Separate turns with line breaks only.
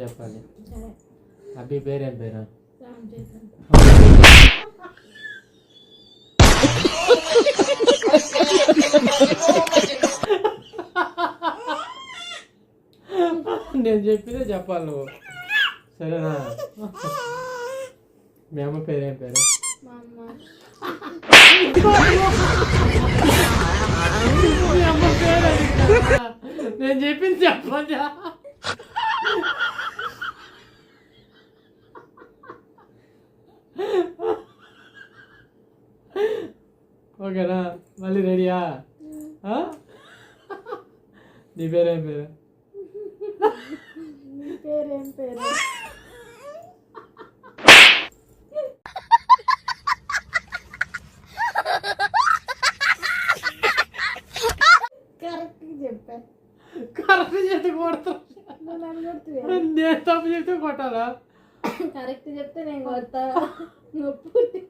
చెప్పాలి. అబ్బి పేరేం పేరు? నేను చెప్పితే చెప్పాలి నువ్వు, సరేనా? మీ అమ్మ పేరేం పేరు? మీ అమ్మ పేరు నేను చెప్పింది చెప్పా. ఓకేనా? మళ్ళీ రెడీయా? నీ పేరేం పేరు?
పేరేం పేరు? కరెక్ట్ చెప్పా.
కరెక్ట్ చెప్తే కొడతావు. నేను తప్పు చెప్తే కొట్టాలా?
కరెక్ట్ చెప్తే నేను కొడతా. నొప్పి